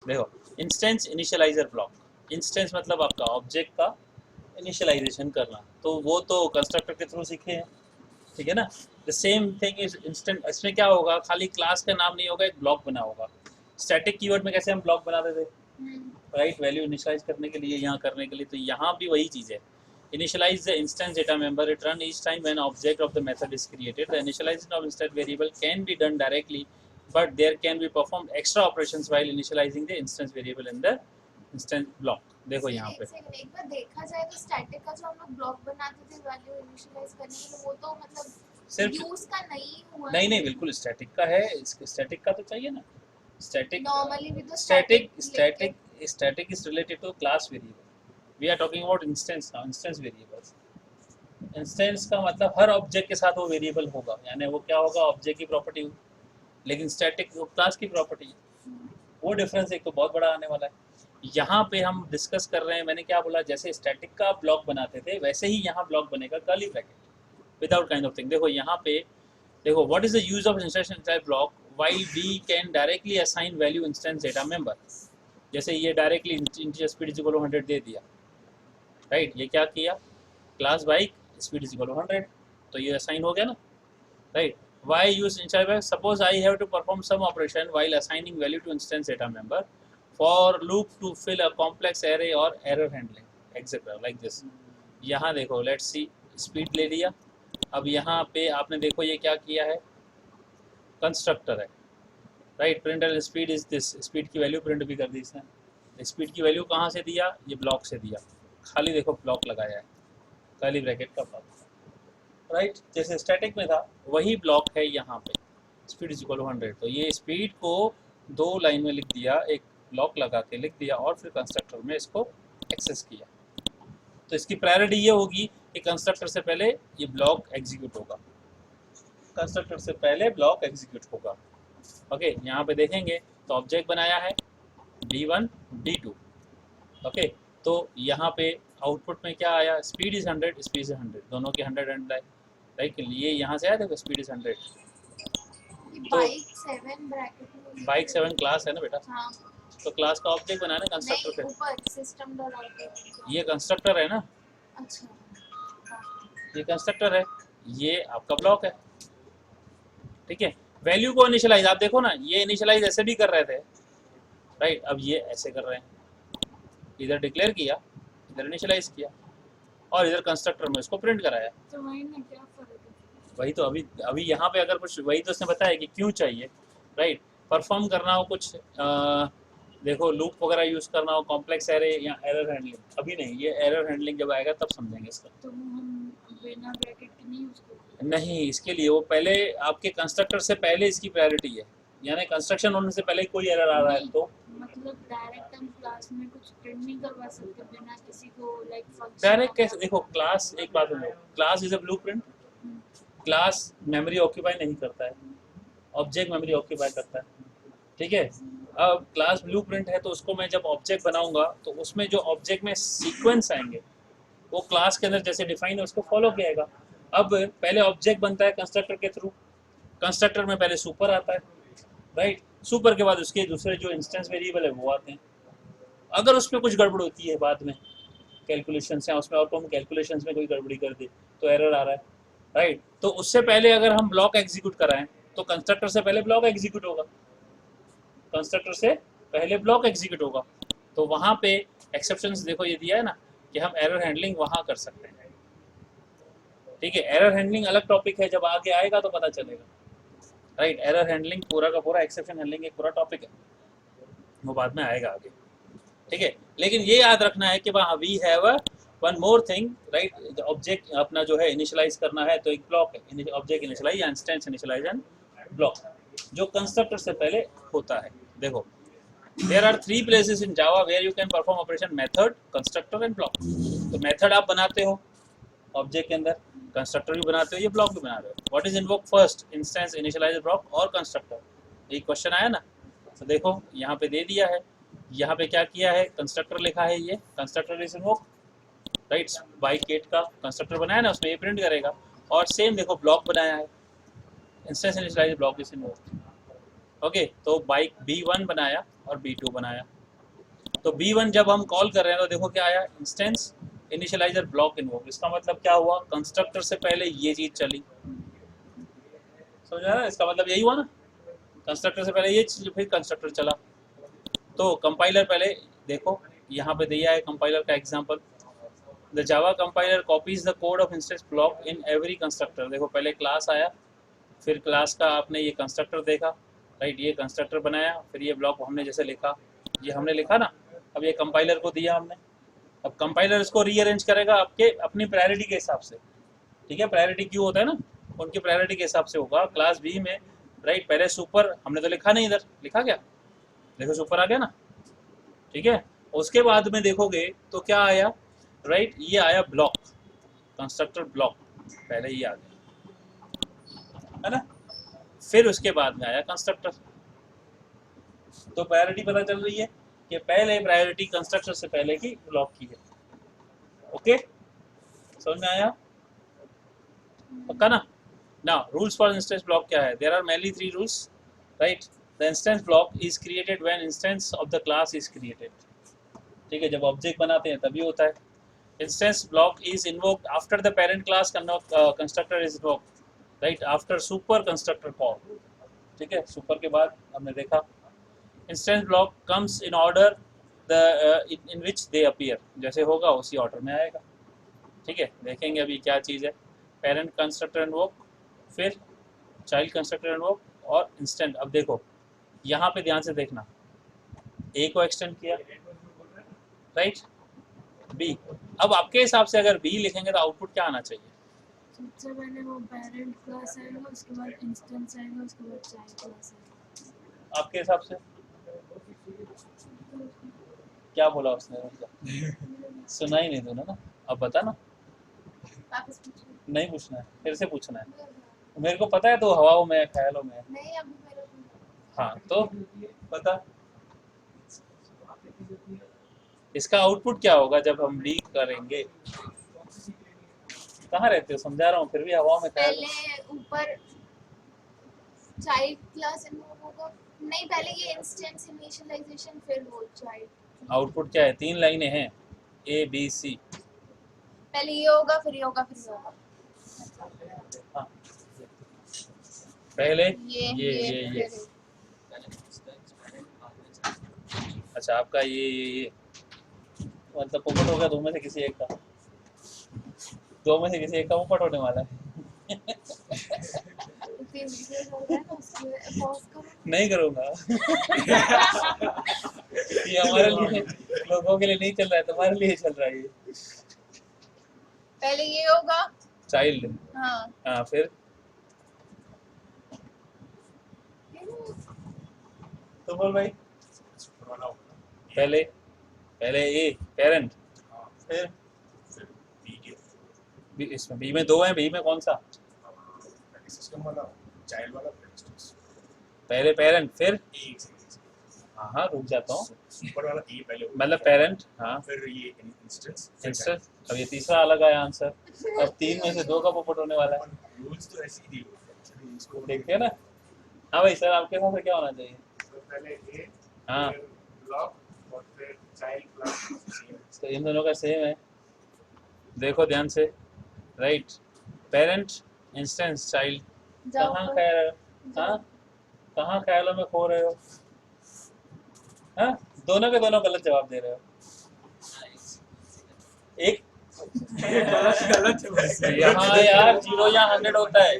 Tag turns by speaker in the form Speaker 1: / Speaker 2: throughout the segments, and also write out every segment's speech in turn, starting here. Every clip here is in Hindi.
Speaker 1: देखो इंस्टेंस इनिशियलाइजर ब्लॉक, इंस्टेंस मतलब आपका ऑब्जेक्ट का इनिशियलाइजेशन करना, तो वो तो कंस्ट्रक्टर के थ्रू सीखे हैं, ठीक है ना। The same thing is instant, इसमें क्या होगा, खाली क्लास का नाम नहीं होगा, एक ब्लॉक बना होगा। स्टैटिक कीवर्ड में कैसे हम ब्लॉक बनाते थे, राइट, वैल्यू इनिशियलाइज करने के लिए, यहाँ करने के लिए, तो यहाँ भी वही चीज़ है। Initialize the instance data member return each time when object of the method is created. The initialization of instance variable can be done directly, but there can be performed extra operations while initializing the instance variable in the instance block. देखो यहाँ पे
Speaker 2: एक बार देखा जाए तो स्टैटिक का जो हम लोग ब्लॉक बनाते थे वैल्यू इनिशियलाइज करने के लिए, वो तो मतलब
Speaker 1: सिर्फ
Speaker 2: यूज का नहीं हुआ।
Speaker 1: नहीं नहीं बिल्कुल स्टैटिक का है, इसके स्टैटिक का तो चाहिए ना। स्टैटिक
Speaker 2: नॉर्मली भी तो
Speaker 1: static static static is related to class variable, we are talking about instance now, instance variables. Instance का मतलब हर ऑब्जेक्ट के साथ वो वेरिएबल होगा, यानी वो क्या होगा, ऑब्जेक्ट की प्रॉपर्टी, लेकिन स्टैटिक वो क्लास की प्रॉपर्टी है। वो डिफरेंस एक तो बहुत बड़ा आने वाला है। यहाँ पे हम डिस्कस कर रहे हैं, मैंने क्या बोला, जैसे स्टैटिक का ब्लॉक बनाते थे वैसे ही यहाँ ब्लॉक बनेगा curly bracket without kind of thing. देखो यहाँ पे देखो, what is the use of instruction type block, while we can directly assign value instance data member. जैसे ये directly integer speed is equal to 100 दे दिया, राइट, ये क्या किया, class bike speed is equal to 100, तो ये असाइन हो गया ना, right? Why use initialize by? Suppose I have to perform some operation while assigning value to instance data member, for loop to fill a complex array or error handling, etc. like this. यहाँ देखो, let's see, speed ले लिया, अब यहाँ पे आपने देखो ये क्या किया है, कंस्ट्रक्टर है, right, print speed is this, speed की वैल्यू प्रिंट भी कर दी इसने। स्पीड की वैल्यू कहाँ से दिया, ये ब्लॉक से दिया, खाली देखो ब्लॉक लगाया है, कर्ली ब्रैकेट का ब्लॉक, राइट, जैसे स्टैटिक में था वही ब्लॉक है यहाँ पे, स्पीड इज इक्वल टू 100, तो ये स्पीड को 2 लाइन में लिख दिया, एक ब्लॉक लगा के लिख दिया, और फिर कंस्ट्रक्टर में इसको एक्सेस किया। तो इसकी प्रायोरिटी ये होगी कि कंस्ट्रक्टर से पहले ये ब्लॉक एग्जीक्यूट होगा, कंस्ट्रक्टर से पहले ब्लॉक एग्जीक्यूट होगा। ओके, यहाँ पे देखेंगे तो ऑब्जेक्ट बनाया है D1 D2, ओके, तो यहाँ पे आउटपुट में क्या आया, स्पीड इज 100, स्पीड इज 100, दोनों के 100 आए, राइट, ये यहाँ से आया, देखो स्पीड इज 100, तो बाइक 7 क्लास है ना बेटा,
Speaker 2: हाँ।
Speaker 1: तो क्लास का ऑब्जेक्ट बनाना कंस्ट्रक्टर पे,
Speaker 2: ऊपर सिस्टम डॉट आउट,
Speaker 1: ये कंस्ट्रक्टर है ना,
Speaker 2: अच्छा
Speaker 1: ये कंस्ट्रक्टर है, ये आपका ब्लॉक है, ठीक है। वैल्यू को इनिशियलाइज आप देखो ना, ये इनिशियलाइज ऐसे भी कर रहे थे, राइट, अब ये ऐसे कर रहे हैं, इधर डिक्लेयर किया, इधर इनिशियलाइज किया, और इधर कंस्ट्रक्टर में इसको प्रिंट कराया,
Speaker 2: तो वही ना, क्या फर्क है।
Speaker 1: वही तो अभी अभी यहाँ पे अगर कुछ, वही तो उसने बताया कि क्यों चाहिए, राइट, परफॉर्म करना हो कुछ, देखो लूप वगैरह यूज करना हो, कॉम्प्लेक्स एरे या एरर हैंडलिंग, अभी नहीं, ये एरर हैंडलिंग जब आएगा तब समझेंगे इसका।
Speaker 2: तो हम बिना ब्रैकेट के नहीं यूज करते,
Speaker 1: नहीं, इसके लिए वो पहले आपके कंस्ट्रक्टर से पहले इसकी प्रायोरिटी है, यानी कंस्ट्रक्शन होने से पहले कोई एरर आ रहा है तो
Speaker 2: मतलब डायरेक्ट हम क्लास में कुछ प्रिंट नहीं करवा सकते बिना किसी को लाइक फंक्शन
Speaker 1: डायरेक्ट कैसे, देखो क्लास, एक बात है, class is a blueprint, class memory occupy नहीं करता है, ऑब्जेक्ट मेमोरी ऑक्यूपाई करता है, ठीक है। अब क्लास ब्लूप्रिंट है तो उसको मैं जब ऑब्जेक्ट बनाऊंगा तो उसमें जो ऑब्जेक्ट में सीक्वेंस आएंगे वो क्लास के अंदर जैसे डिफाइन है उसको फॉलो किएगा। अब पहले ऑब्जेक्ट बनता है कंस्ट्रक्टर के थ्रू, कंस्ट्रक्टर में पहले सुपर आता है, राइट, सुपर के बाद उसके दूसरे जो इंस्टेंस वेरिएबल है वो आते हैं। अगर उसमें कुछ गड़बड़ होती है बाद में कैलकुलेशन या उसमें और हम कैलकुलेशन में कोई गड़बड़ी कर दे तो एरर आ रहा है, राइट, तो उससे पहले अगर हम ब्लॉक एग्जीक्यूट कराएं तो कंस्ट्रक्टर से पहले ब्लॉक एग्जीक्यूट होगा, कंस्ट्रक्टर से पहले ब्लॉक एग्जीक्यूट होगा, तो वहाँ पे एक्सेप्शंस देखो ये दिया है ना कि हम एरर हैंडलिंग वहाँ कर सकते हैं, ठीक है। एरर हैंडलिंग अलग टॉपिक है, जब आगे आएगा तो पता चलेगा, राइट, एरर हैंडलिंग पूरा का पूरा, एक्सेप्शन हैंडलिंग एक पूरा टॉपिक है, वो बाद में आएगा आगे, ठीक है। लेकिन ये याद रखना है कि we have one more thing, right, object अपना जो है इनिशियलाइज करना है तो एक ब्लॉक है, ऑब्जेक्ट इनिशियलाइज या इंस्टेंस इनिशियलाइज एंड ब्लॉक, जो कंस्ट्रक्टर से पहले होता है। देखो there are 3 places in Java where you can perform operation, method, constructor and block. तो मेथड आप बनाते हो ऑब्जेक्ट के अंदर, कंस्ट्रक्टर भी बनाते हो, ये ब्लॉक भी बना रहे हो। What is invoke first, instance, initialize, block और कंस्ट्रक्टर, ये क्वेश्चन आया ना, तो देखो यहाँ पे दे दिया है, यहाँ पे क्या किया है, कंस्ट्रक्टर लिखा है, ये कंस्ट्रक्टर इज इन्वोक, राइट, बाई गेट का कंस्ट्रक्टर बनाया ना, उसमें ये प्रिंट करेगा, और सेम देखो ब्लॉक बनाया है, instance initialize block is invoke, okay, तो बाइक B1 बनाया और B2 बनाया। तो B1 जब हम कॉल कर रहे हैं तो देखो क्या आया, इंस्टेंस इनिशियलाइजर ब्लॉक इन्वोक। इसका मतलब क्या हुआ, कंस्ट्रक्टर से पहले ये चीज चली, समझा ना? इसका मतलब यही हुआ ना, कंस्ट्रक्टर से पहले ये चीज फिर कंस्ट्रक्टर चला। तो कंपाइलर पहले देखो, यहाँ पे दिया है कंपाइलर का example, the Java compiler copies the code of instance block in every constructor. देखो पहले क्लास आया, फिर क्लास का आपने ये कंस्ट्रक्टर देखा, राइट, ये कंस्ट्रक्टर बनाया, फिर ये ब्लॉक हमने जैसे लिखा, ये हमने लिखा ना, अब ये कंपाइलर को दिया हमने। अब कंपाइलर इसको रीअरेंज करेगा आपके अपनी प्रायोरिटी के हिसाब से, ठीक है? प्रायोरिटी क्यों होता है ना, उनकी प्रायोरिटी के हिसाब से होगा। क्लास बी में राइट पहले सुपर हमने तो लिखा नहीं, इधर लिखा क्या, देखो सुपर आ गया ना, ठीक है? उसके बाद में देखोगे तो क्या आया, राइट, ये आया ब्लॉक, कंस्ट्रक्टर ब्लॉक, पहले ये आ गया है ना, फिर उसके बाद में आया कंस्ट्रक्टर। तो प्रायोरिटी पता चल रही है कि पहले प्रायोरिटी कंस्ट्रक्टर से पहले की ब्लॉक की है। ओके, समझ में आया? पक्का ना? Now rules for instance block क्या है? There are mainly 3 rules, right? The instance block is created when instance of the class is created, ठीक है? जब ऑब्जेक्ट बनाते हैं तभी होता है। Instance block is invoked after the parent class constructor is invoked, right, after super constructor call, ठीक है? सुपर के बाद हमने देखा instance block comes in order the in which they appear, जैसे होगा उसी ऑर्डर में आएगा, ठीक है? देखेंगे अभी क्या चीज़ है, पेरेंट कंस्ट्रक्टर इन्वोक, फिर चाइल्ड कंस्ट्रक्टर इन्वोक और इंस्टेंट। अब देखो यहाँ पे ध्यान से देखना, ए को एक्सटेंड किया, राइट, बी। अब आपके हिसाब से अगर बी लिखेंगे तो आउटपुट क्या आना चाहिए?
Speaker 3: सबसे पहले वो पेरेंट क्लास आएगा, उसके बाद इंस्टेंस आएगा, उसके बाद चाइल्ड क्लास आएगा।
Speaker 1: आपके हिसाब से क्या बोला उसने? सुना ही नहीं तूने ना, अब बता ना।
Speaker 2: वापस पूछो।
Speaker 1: नहीं पूछना है, फिर से पूछना है। मेरे को पता है तो हवाओं में ख्यालों में है।
Speaker 2: नहीं अभी मेरे को
Speaker 1: हाँ तो बता, इसका आउटपुट क्या होगा जब हम लीक करेंगे? कहाँ रहते हो, समझा रहा हूँ फिर भी हवाओं में ख्याल।
Speaker 2: पहले ऊपर चाइल्ड क्लास इन्वोक होगा, नहीं पहले ये इंस्टेंस इनिशियलाइजेशन फिर वो चाइल्ड।
Speaker 1: आउटपुट क्या है? 3 लाइनें हैं, ए बी सी।
Speaker 2: पहले ये होगा फिर ये होगा फिर ये होगा।
Speaker 1: हाँ, पहले
Speaker 2: ये
Speaker 1: ये। अच्छा आपका ये मतलब पोपट होगा दो में से किसी एक का, दो में से किसी एक का पोपट होने वाला है। नहीं करूँगा। ये हमारे लिए, लोगों के लिए नहीं चल रहा है, तुम्हारे लिए चल रहा है ये।
Speaker 2: पहले ये होगा
Speaker 1: चाइल्ड,
Speaker 2: हाँ
Speaker 1: हाँ फिर तो बोल भाई, पहले पहले ए पेरेंट, फिर बी, इसमें बी में 2 हैं, बी में कौन सा?
Speaker 4: चाइल्ड वाला
Speaker 1: पहले पेरेंट फिर हाँ हाँ रुक जाता हूँ,
Speaker 4: सुपर वाला ए पहले होगा,
Speaker 1: मतलब पेरेंट, हाँ
Speaker 4: फिर ये इंस्टेंस
Speaker 1: इंस्टेंस। अब ये तीसरा अलग आया आंसर, अब 3 में से 2 का पोपट होने वाला है,
Speaker 4: रूल्स तो ऐसे ही दिए इसको
Speaker 1: देखते हैं ना। हाँ भाई सर आपके हिसाब से क्या होना चाहिए?
Speaker 4: तो पहले ए
Speaker 1: हाँ
Speaker 4: फिर ब्लॉक और फिर चाइल्ड क्लास।
Speaker 1: तो इन दोनों का सेम है, देखो ध्यान से, राइट, पेरेंट इंस्टेंस चाइल्ड।
Speaker 2: जाओ
Speaker 1: कहाँ
Speaker 2: ऊपर।
Speaker 1: कह रहे हो? हाँ कहाँ ख्यालों में खो रहे हो? हाँ दोनों के दोनों गलत जवाब दे रहे हो। एक
Speaker 4: गलत है बस।
Speaker 1: यहाँ यार 0 या 100 होता है,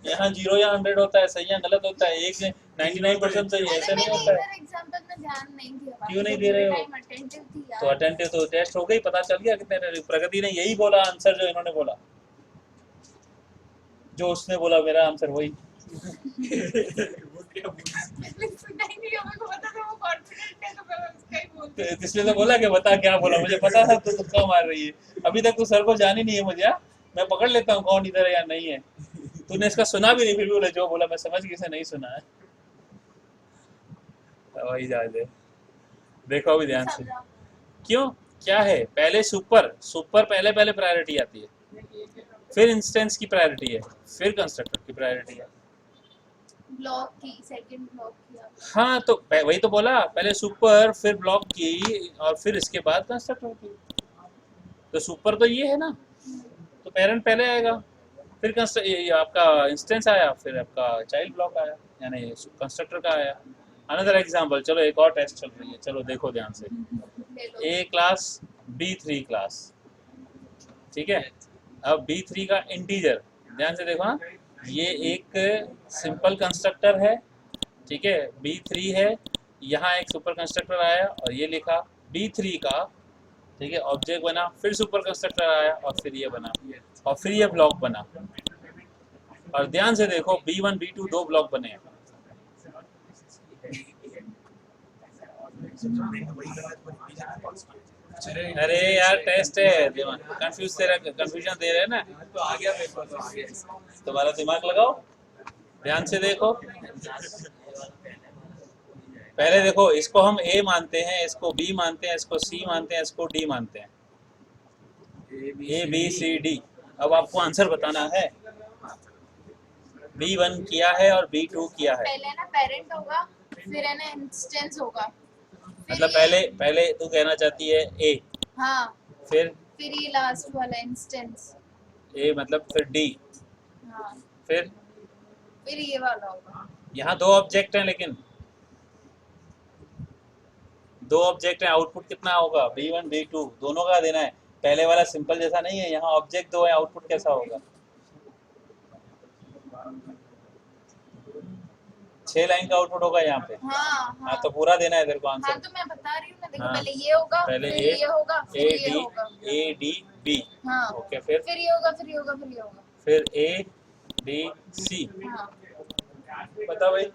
Speaker 1: यहाँ 0 या 100 होता है, सही या गलत होता है, एक 99% सही है, ऐसा नहीं होता है।
Speaker 2: एग्जांपल में ध्यान नहीं दिया,
Speaker 1: क्यों नहीं दे रहे हो?
Speaker 2: टाइम अटेंटिव थी यार।
Speaker 1: तो अटेंटिव तो टेस्ट हो गई, पता चल गया कितने। प्रगति ने यही बोला आंसर जो इन्होंने बोला, जो उसने बोला मेरा आंसर वही।
Speaker 4: वो क्या बोल
Speaker 2: नहीं नहीं हमें को पता था वो कॉन्फिडेंट है तो मैं उसका ही बोलती
Speaker 1: तो इसलिए तो बोला कि बता क्या बोला, मुझे पता था तू तुक्का मार रही है। अभी तक तू सर को जान ही नहीं है मुझे, हाँ? मैं पकड़ लेता हूँ कौन इधर है या नहीं है। तूने इसका सुना भी नहीं, फिर भी बोले जो बोला मैं समझ किसे नहीं सुना है। तो वही जा दे, देखो अभी ध्यान से, क्यों क्या है? पहले सुपर, सुपर पहले पहले प्रायोरिटी आती है, फिर इंस्टेंस की प्रायोरिटी है, फिर कंस्ट्रक्टर की प्रायोरिटी है।
Speaker 2: ब्लॉक की सेकंड ब्लॉक किया।
Speaker 1: हाँ तो वही तो बोला, पहले सुपर फिर ब्लॉक की और फिर इसके बाद कंस्ट्रक्टर की। तो सुपर तो ये है ना, तो पेरेंट पहले आएगा, फिर ये आपका इंस्टेंस आया, फिर आपका चाइल्ड ब्लॉक आया, यानी कंस्ट्रक्टर का आया। अनदर एग्जांपल, चलो एक और टेस्ट चल रही है, चलो देखो ध्यान से।
Speaker 2: ले लो।
Speaker 1: ए क्लास B3 क्लास, ठीक है। अब B3 का इंटीजर ध्यान से देखो ना, ये एक सिंपल कंस्ट्रक्टर है, ठीक है, B3 है, यहाँ एक सुपर कंस्ट्रक्टर आया और ये लिखा B3 का, ठीक है, ऑब्जेक्ट बना, फिर सुपर कंस्ट्रक्टर आया और फिर ये बना और फिर ये ब्लॉक बना। और ध्यान से देखो B1 B2 दो ब्लॉक बने हैं। अरे यार टेस्ट है, कंफ्यूजन दे रहे हैं ना,
Speaker 4: तो आ गया मेरे पास, आ गया।
Speaker 1: तुम्हारा दिमाग लगाओ, ध्यान से देखो। पहले देखो, इसको हम A मानते हैं, इसको B मानते हैं, इसको C मानते हैं, इसको D मानते हैं, A B C D। अब आपको आंसर बताना है। B1 किया है और B2 किया है,
Speaker 2: पहले ना पेरेंट होगा, फिर है ना इंस्टेंस होगा, फिर
Speaker 1: मतलब
Speaker 2: ये-
Speaker 1: पहले तू कहना चाहती है A,
Speaker 2: हाँ,
Speaker 1: फिर
Speaker 2: फिर ये लास्ट वाला इंस्टेंस।
Speaker 1: A मतलब फिर D,
Speaker 2: हाँ,
Speaker 1: फिर
Speaker 2: फिर ये वाला होगा।
Speaker 1: यहाँ दो ऑब्जेक्ट हैं, लेकिन दो ऑब्जेक्ट हैं, आउटपुट कितना होगा? B1 B2 दोनों का देना है। पहले वाला सिंपल जैसा नहीं है, यहाँ ऑब्जेक्ट दो है, आउटपुट कैसा होगा? 6 लाइन का आउटपुट होगा यहाँ पे।
Speaker 2: हाँ
Speaker 1: हाँ
Speaker 2: हाँ
Speaker 1: तो पूरा देना है तेरे को
Speaker 2: हाँ,
Speaker 1: आंसर।
Speaker 2: तो मैं बता रही हूँ ना, देखो
Speaker 1: हाँ।
Speaker 2: पहले ये होगा,
Speaker 1: पहले
Speaker 2: फिर
Speaker 1: A,
Speaker 2: ये होगा,
Speaker 1: A
Speaker 2: फिर ये
Speaker 1: D
Speaker 2: होगा।
Speaker 1: A D B,
Speaker 2: हाँ,
Speaker 1: ओके, फिर
Speaker 2: फिर ये होगा, फिर ये होगा, फिर ये होगा।
Speaker 1: फिर A B C।
Speaker 2: हाँ,
Speaker 1: बता भाई,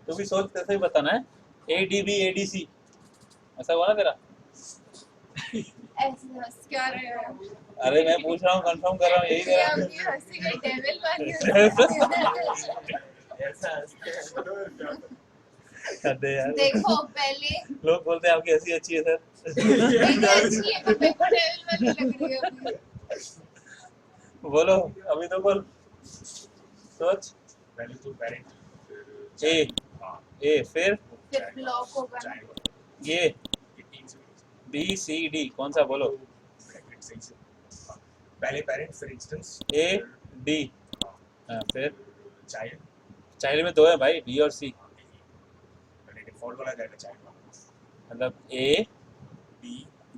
Speaker 1: तू भी सोच, कैसे ही बताना है। A D B A D C, ऐसा हुआ ना तेरा?
Speaker 2: ऐसे हंस क्या रहे हो?
Speaker 1: अरे मैं पूछ रहा हूँ, कंफर्म कर रहा हूँ, यही
Speaker 2: ये
Speaker 1: तेरा।
Speaker 2: आपकी हंसी का डेविल वाली हंसी है।
Speaker 1: अरे यार,
Speaker 2: देखो पहले
Speaker 1: लोग बोलते हैं आपकी हंसी अच्छी है सर।
Speaker 2: मेरी अच्छी है, पर मेरे को डेविल वाली लग रही है अभी।
Speaker 1: बोलो, अभी तो बोल, सोच।
Speaker 4: पहले तो पेरेंट,
Speaker 1: A फिर
Speaker 2: फिर ब्लॉक होगा ना।
Speaker 1: ये B C D, कौन सा बोलो?
Speaker 4: पहले पेरेंट, फिर इंस्टेंस,
Speaker 1: A D, हाँ, फिर
Speaker 4: चाइल्ड,
Speaker 1: चाइल्ड में दो है भाई, B और C,
Speaker 4: पहले डिफॉल्ट वाला जाएगा चाइल्ड वाला,
Speaker 1: मतलब A
Speaker 4: B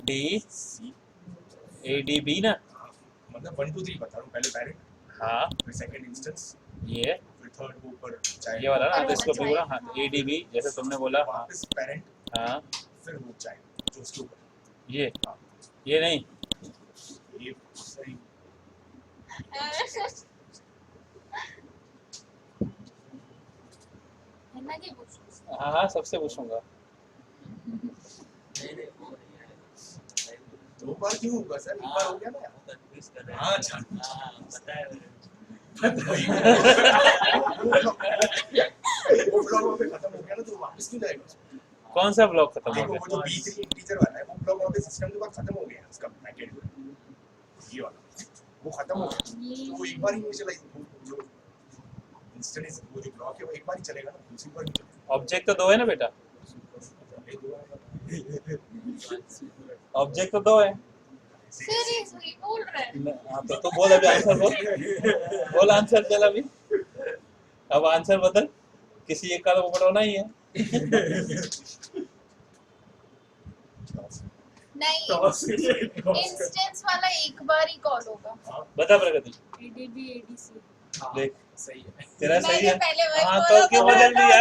Speaker 1: D
Speaker 4: C,
Speaker 1: A D B ना।
Speaker 4: मतलब 1 2 3 बता रहा हूँ। पहले पेरेंट,
Speaker 1: हाँ
Speaker 4: फिर सेकंड इंस्टेंस,
Speaker 1: ये
Speaker 4: फिर थर्ड को ऊपर चाइल्ड,
Speaker 1: ये वाला ना, तो
Speaker 2: ऊपर
Speaker 1: इसको भी
Speaker 2: वाला
Speaker 1: बोला,
Speaker 2: child,
Speaker 1: हाँ A D B जैसे तुमने बोला। हाँ
Speaker 4: वापस पेरेंट,
Speaker 1: हाँ,
Speaker 4: फिर वो चाइल्ड जो उसके ऊपर,
Speaker 1: ये नहीं,
Speaker 4: ये सही।
Speaker 2: है ना कि पूछो।
Speaker 1: हाँ हाँ सबसे पूछूंगा।
Speaker 4: दो बार क्यों होगा सर? एक बार हो गया ना। हाँ, अच्छा। वो ब्लॉक वहाँ पे खत्म हो गया ना, तो वापस क्यों जाएगा?
Speaker 1: कौन सा ब्लॉक खत्म हो
Speaker 4: देखो
Speaker 1: गया?
Speaker 4: वो जो B3 इंटीजर वाला है, वो ब्लॉक वहाँ पे सिस्टम के बाद खत्म हो गया, उसका पैकेट ये वाला वो खत्म हो गया, तो वो एक बार ही इनिशियलाइज, जो इंस्टेंस वो जो ब्लॉक है वो एक बार ही चलेगा ना, दूसरी बार नहीं चलेगा।
Speaker 1: ऑब्जेक्ट तो दो है ना बेटा, ऑब्जेक्ट तो दो है।
Speaker 2: सीरियसली बोल रहे हैं?
Speaker 1: हाँ तो बोल, अभी आंसर बोल आंसर, चल अभी, अब आंसर बदल, किसी एक का तो पकड़ना ही है।
Speaker 2: नहीं, इंस्टेंस वाला एक बार ही कॉल होगा।
Speaker 1: बता प्रगति,
Speaker 3: ADB ADC
Speaker 1: देख
Speaker 4: सही है।
Speaker 1: तेरा सही
Speaker 2: मैंने
Speaker 1: है।
Speaker 2: पहले वही
Speaker 1: हाँ
Speaker 2: बोला
Speaker 1: तो क्यों
Speaker 2: था।
Speaker 1: बदल दिया?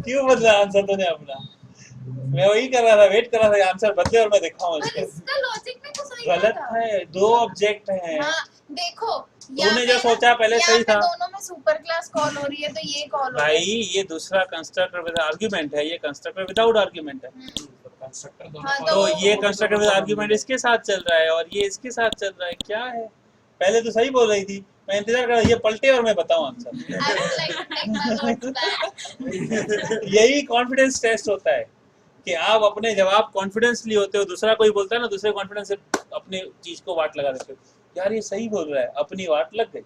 Speaker 1: क्यों बदला आंसर तूने अपना? मैं वही कर रहा था, वेट कर रहा था आंसर बदले और मैं दिखाऊं
Speaker 2: पर
Speaker 1: इसको।
Speaker 2: इसका लॉजिक में तो सही था।
Speaker 1: गलत है, दो ऑब्जेक्ट हैं।
Speaker 2: हाँ, देखो
Speaker 1: तूने जो सोचा पहले सही था।
Speaker 2: दोनों में सुपर क्लास कॉल हो रही है, तो ये कॉल हो
Speaker 1: भाई
Speaker 2: रही
Speaker 1: ये दूसरा कंस्ट्रक्टर विद आर्गुमेंट है, ये कंस्ट्रक्टर विदाउट आर्गुमेंट है।
Speaker 2: है।
Speaker 4: कंस्ट्रक्टर
Speaker 2: हाँ,
Speaker 1: तो ये कंस्ट्रक्टर विद आर्गुमेंट इसके साथ चल रहा है और ये इसके साथ चल रहा है। क्या है, पहले तो सही बोल रही थी, मैं इंतजार कर रहा ये पलटे और मैं बताऊं answer.
Speaker 2: I would like to take my words back.
Speaker 1: यही कॉन्फिडेंस टेस्ट होता है कि आप अपने जवाब कॉन्फिडेंसली होते हो, दूसरा कोई बोलता है ना, दूसरे कॉन्फिडेंस से अपनी चीज को वाट लगा देते हो, यार ये सही बोल रहा है, अपनी वाट लग गई।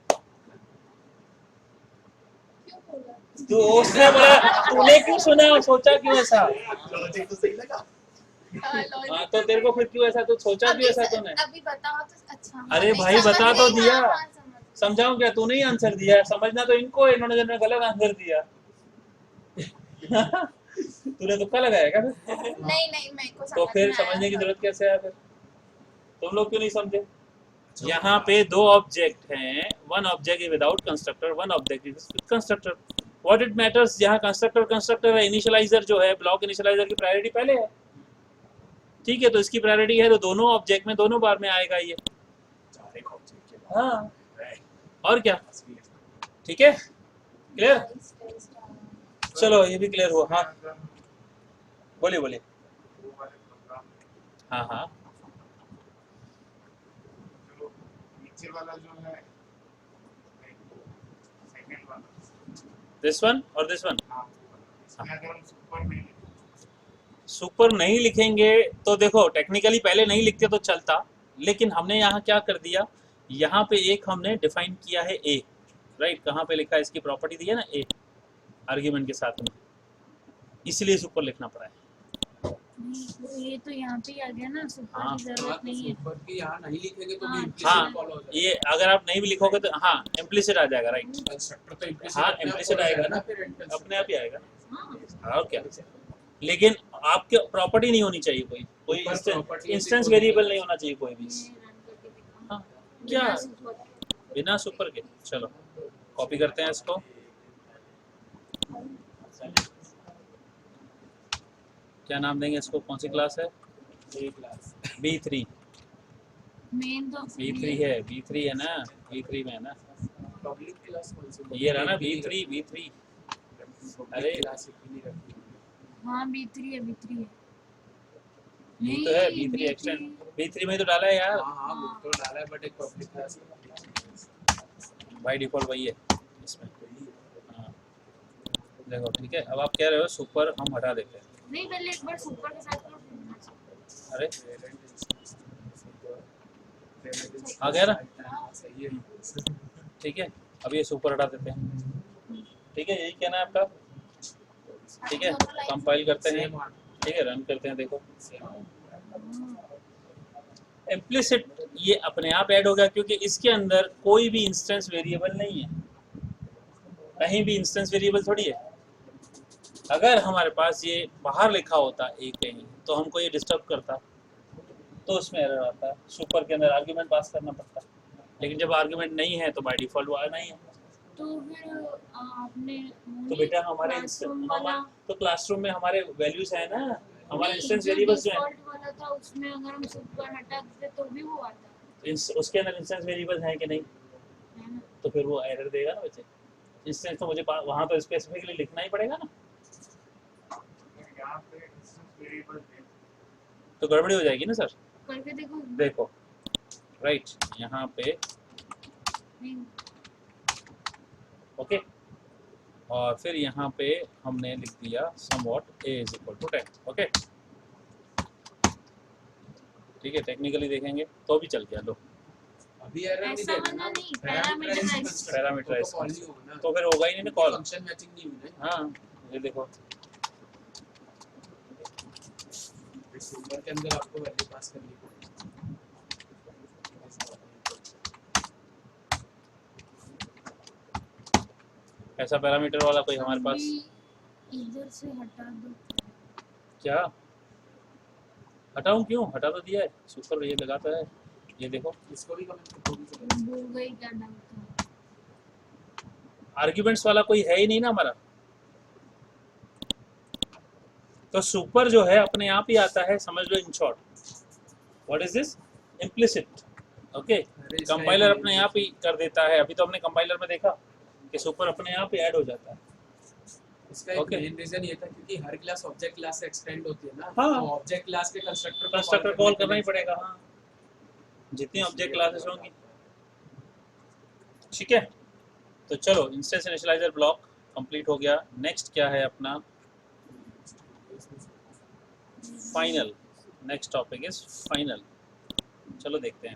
Speaker 2: क्यों बोला?
Speaker 1: तो उसने बोला तूने क्यों सुना, सोचा क्यों ऐसा?
Speaker 4: लॉजिक तो सही लगा।
Speaker 1: हाँ तो तेरे को फिर क्यों ऐसा, तो सोचा क्यों ऐसा तूने?
Speaker 2: अभी बताओ तो अच्छा।
Speaker 1: अरे
Speaker 2: नहीं,
Speaker 1: भाई
Speaker 2: समझ
Speaker 1: बता तो
Speaker 2: गई,
Speaker 1: दिया।
Speaker 2: हाँ, हाँ, समझ गई।
Speaker 1: समझाऊं क्या? तूने ही आंसर दिया है, समझना तो इनको, इन्होंने जिन्होंने गलत आंसर दिया। तूने तुक्का लगाया क्या फिर?
Speaker 2: नहीं नहीं, मेरे को
Speaker 1: तो
Speaker 2: समझ
Speaker 1: फिर
Speaker 2: में आया
Speaker 1: समझने की
Speaker 2: सब।
Speaker 1: जरूरत कैसे है फिर? तुम लोग क्यों नहीं समझे? यहाँ पे दो ऑब्जेक्ट हैं, one object is without constructor, one object is with constructor. What it matters, यहाँ कंस्ट्रक्टर है, इनिशियलाइजर जो है, ब्लॉक इनिशियलाइजर की प्रायोरिटी पहले है, ठीक है, तो इसकी प्रायोरिटी है, तो दोनों ऑब्जेक्ट में दोनों बार में आएगा ये।
Speaker 4: चार एक ऑब्जेक्ट के
Speaker 1: हाँ
Speaker 4: बाद
Speaker 1: और क्या, ठीक है, क्लियर? चलो ये भी क्लियर हुआ। हाँ बोलिए बोलिए। हाँ हाँ
Speaker 5: नीचे वाला जो है सेकंड वाला,
Speaker 1: दिस वन और दिस वन।
Speaker 5: हाँ, इसमें अगर हम सुपर में
Speaker 1: सुपर नहीं लिखेंगे तो देखो टेक्निकली पहले नहीं लिखते तो चलता, लेकिन हमने यहाँ क्या कर दिया, यहाँ पे एक हमने डिफाइन किया है ए, राइट, कहाँ पे लिखा है, इसकी प्रॉपर्टी दी है ना ए आर्ग्यूमेंट के साथ में, इसलिए सुपर लिखना पड़ा है।
Speaker 3: नहीं, ये तो यहाँ पे ही आ गया ना, सुपर
Speaker 1: हाँ।
Speaker 3: की जरूरत नहीं है।
Speaker 6: ऊपर की यहाँ नहीं लिखेंगे तो भी
Speaker 3: हाँ।
Speaker 6: implicit
Speaker 1: हाँ
Speaker 6: follow हो जाएगा।
Speaker 1: ये अगर आप नहीं भी लिखोगे तो हाँ इम्प्लिसिट आ जाएगा, राइट,
Speaker 6: कंस्ट्रक्टर तो implicit
Speaker 1: हाँ
Speaker 6: अपने आप
Speaker 1: इम्प्लिसिट
Speaker 6: follow
Speaker 1: आएगा ना,
Speaker 6: फिर इंटेंसिव।
Speaker 1: अपने आप ही आएगा,
Speaker 3: हाँ,
Speaker 1: और क्या, लेकिन आपके प्रॉपर्टी नहीं होनी चाहिए, कोई
Speaker 6: ऊपर property
Speaker 1: इंस्टेंस
Speaker 6: ऐसी
Speaker 1: वेरिएबल
Speaker 6: कोई
Speaker 1: नहीं होना चाहिए कोई भी।
Speaker 3: मैं रन करके दिखाऊँ।
Speaker 1: हाँ क्या,
Speaker 3: बिना सुपर के।
Speaker 1: बिना सुपर के। चलो कॉपी करते हैं इसको, क्या नाम देंगे इसको, कौन सी क्लास है? B3।
Speaker 3: मेन तो
Speaker 1: B3 है, B3 है ना, B3 में है ना,
Speaker 6: पब्लिक क्लास कौन सी?
Speaker 1: ये रहा ना B3। अरे
Speaker 6: क्लास नहीं रखी।
Speaker 3: हाँ B3 है, B3 है।
Speaker 1: ये तो है
Speaker 3: नहीं,
Speaker 1: B3 एक्सटेंड, B3 में तो डाला है यार,
Speaker 6: हाँ हाँ वो तो डाला है, बट एक पब्लिक क्लास
Speaker 1: बाय डिफॉल्ट वही है इसमें। हाँ देखो ठीक है, अब आप कह रहे हो सुपर हम हटा देते हैं,
Speaker 3: नहीं, पहले एक बार सुपर के साथ करो, फिर बिना सुपर।
Speaker 1: अरे आ गया ना,
Speaker 6: सही है।
Speaker 1: ठीक है, अब ये सुपर हटा देते हैं, ठीक है, यही कहना है आपका, ठीक है, कंपाइल करते हैं, ठीक है, रन करते हैं, देखो इम्प्लिसिट ये अपने आप ऐड हो गया, क्योंकि इसके अंदर कोई भी इंस्टेंस वेरिएबल नहीं है, कहीं भी इंस्टेंस वेरिएबल थोड़ी है। अगर हमारे पास ये बाहर लिखा होता एक कहीं तो हमको ये डिस्टर्ब करता, तो उसमें एरर आता है, सुपर के अंदर आर्ग्यूमेंट पास करना पड़ता, लेकिन जब आर्ग्यूमेंट नहीं है तो बाय डिफॉल्ट वो आना ही है।
Speaker 3: तो फिर आपने
Speaker 1: तो बेटा हमारे
Speaker 3: क्लासरूम वाला
Speaker 1: तो क्लासरूम में हमारे वैल्यूज है ना, हमारे
Speaker 3: नहीं,
Speaker 1: इंस्टेंस
Speaker 3: जो
Speaker 1: वेरिएबल्स जो हैं,
Speaker 3: डिफॉल्ट वाला था उसमें अगर हम सुपर हटा देते तो भी वो आता
Speaker 1: उसके अंदर इंस्टेंस वेरिएबल्स हैं कि नहीं,
Speaker 3: है ना।
Speaker 1: तो फिर वो एरर देगा ना बच्चे। इंस्टेंस तो मुझे वहाँ तो स्पेसिफिकली लिखना ही पड़ेगा ना,
Speaker 5: यहाँ पे इंस्टेंस वेरिएबल है,
Speaker 1: तो गड़बड़ी हो जाएगी ना सर।
Speaker 3: करके देखो।
Speaker 1: देखो राइट, यहाँ पे
Speaker 3: नहीं,
Speaker 1: ओके, और फिर यहाँ पे हमने लिख दिया somewhat a is equal to 10, okay, ठीक है, टेक्निकली देखेंगे तो भी चल गया, लो
Speaker 6: अभी एरर नहीं
Speaker 3: ऐसा
Speaker 6: देगा
Speaker 3: वाला
Speaker 6: ना,
Speaker 3: नहीं, पैरामीटराइज्ड।
Speaker 1: पैरामीटराइज
Speaker 6: तो कॉल नहीं होगा ना,
Speaker 1: तो फिर होगा ही नहीं ना कॉल।
Speaker 6: फंक्शन मैचिंग नहीं हुई ना।
Speaker 1: हाँ ये देखो,
Speaker 6: इस सुपर के अंदर आपको वैल्यू पास करनी पड़ेगी।
Speaker 1: ऐसा पैरामीटर वाला कोई हमारे पास,
Speaker 3: अभी इधर से हटा दो।
Speaker 1: क्या हटाऊं, क्यों हटा तो दिया है, सुपर ये लगा तो है, ये देखो
Speaker 6: इसको भी कमेंट थोड़ी सी
Speaker 3: भूल गई क्या डाउट था।
Speaker 1: आर्ग्यूमेंट्स वाला कोई है ही नहीं ना हमारा, तो सुपर जो है अपने आप ही आता है, समझ लो in short. What is this, implicit, okay, compiler अपने आप ही कर देता है। अभी तो हमने कंपाइलर में देखा कि सुपर अपने आप ही ऐड हो जाता है।
Speaker 6: इसका एक
Speaker 1: Okay.
Speaker 6: मेन रीजन ये था क्योंकि हर क्लास ऑब्जेक्ट क्लास से एक्सटेंड होती है ना,
Speaker 1: हाँ।
Speaker 6: तो ऑब्जेक्ट क्लास के कंस्ट्रक्टर
Speaker 1: कॉल करना ही पड़ेगा, हाँ, जितनी ऑब्जेक्ट क्लासेस होंगी, ठीक है। तो चलो इंस्टेंस इनिशियलाइजर ब्लॉक कंप्लीट हो गया। नेक्स्ट क्या है अपना, final, next topic is final. चलो देखते हैं।